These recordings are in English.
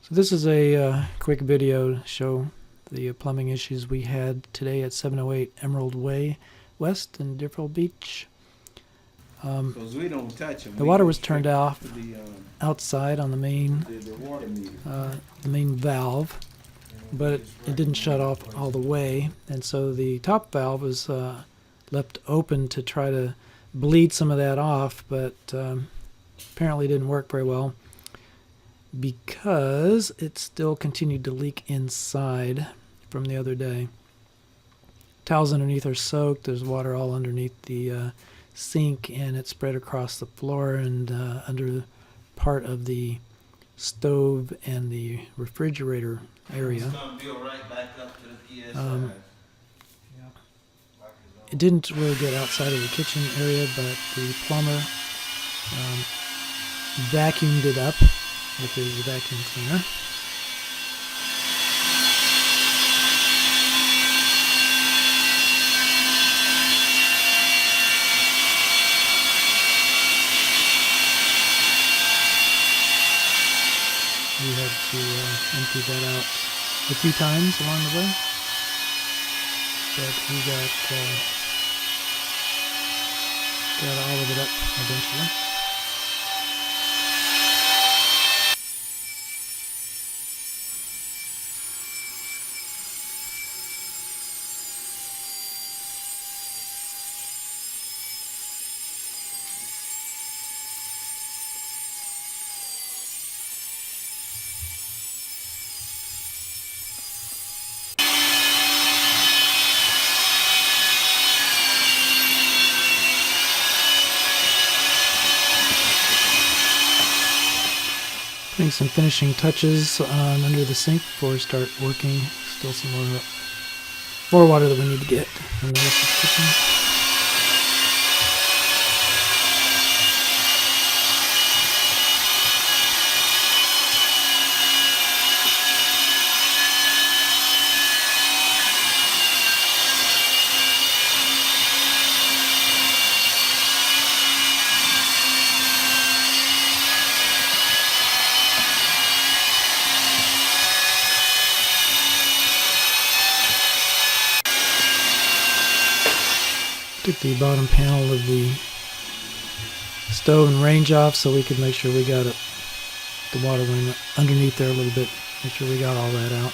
So this is a quick video to show the plumbing issues we had today at 708 Emerald Way West in Deerfield Beach. Because we don't touch them. The water was turned off outside on the main valve, but it didn't shut off all the way, and so the top valve was left open to try to bleed some of that off, but apparently didn't work very well because it still continued to leak inside from the other day. Towels underneath are soaked. There's water all underneath the sink, and it spread across the floor and under part of the stove and the refrigerator area. It's gonna build right back up to the PSI. It didn't really get outside of the kitchen area, but the plumber vacuumed it up with his vacuum cleaner. We had to empty that out a few times along the way, but we got all of it up eventually. Putting some finishing touches on under the sink before we start working. Still some more water that we need to get from the rest of the kitchen. Took the bottom panel of the stove and range off so we could make sure we got the water went underneath there a little bit. Make sure we got all that out.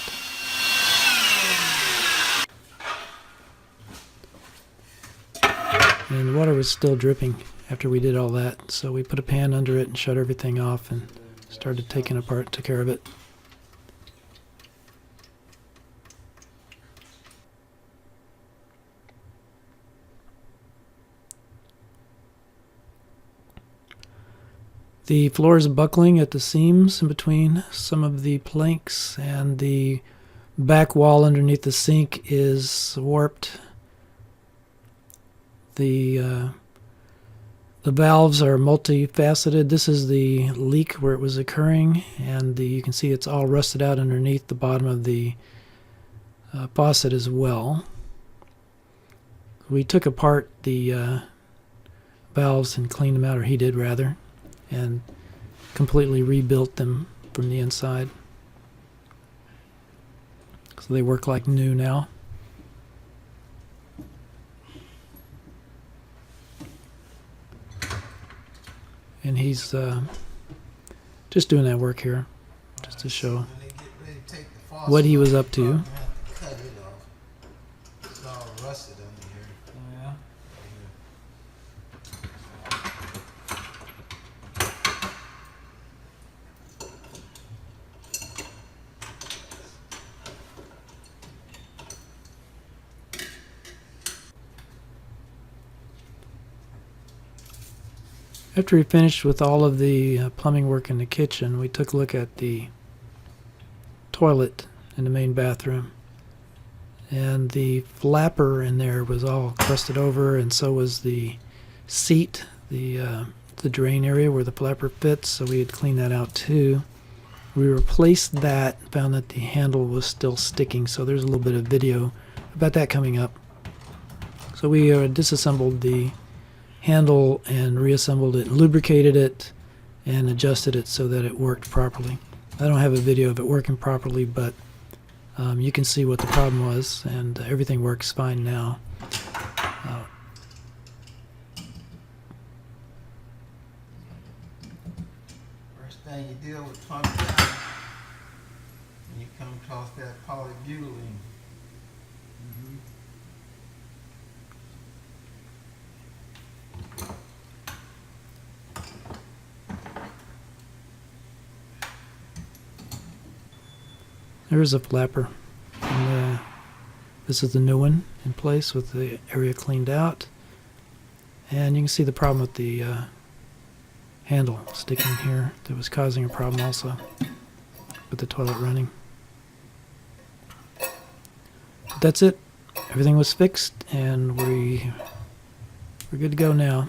And the water was still dripping after we did all that, so we put a pan under it and shut everything off and started taking it apart and took care of it. The floor is buckling at the seams in between some of the planks, and the back wall underneath the sink is warped. The valves are multifaceted. This is the leak where it was occurring, and you can see it's all rusted out underneath the bottom of the faucet as well. We took apart the valves and cleaned them out, or he did rather, and completely rebuilt them from the inside. So they work like new now. And he's just doing that work here, just to show what he was up to. Cut it off. It's all rusted under here. Oh, yeah. After we finished with all of the plumbing work in the kitchen, we took a look at the toilet in the main bathroom. And the flapper in there was all crusted over, and so was the seat, the drain area where the flapper fits, so we had cleaned that out too. We replaced that, found that the handle was still sticking, so there's a little bit of video about that coming up. So we disassembled the handle and reassembled it, lubricated it, and adjusted it so that it worked properly. I don't have a video of it working properly, but you can see what the problem was, and everything works fine now. First thing you deal with pump down, when you come across that polybutylene. There's a flapper. And, this is the new one in place with the area cleaned out. And you can see the problem with the handle sticking here that was causing a problem also with the toilet running. But that's it. Everything was fixed, and we're good to go now.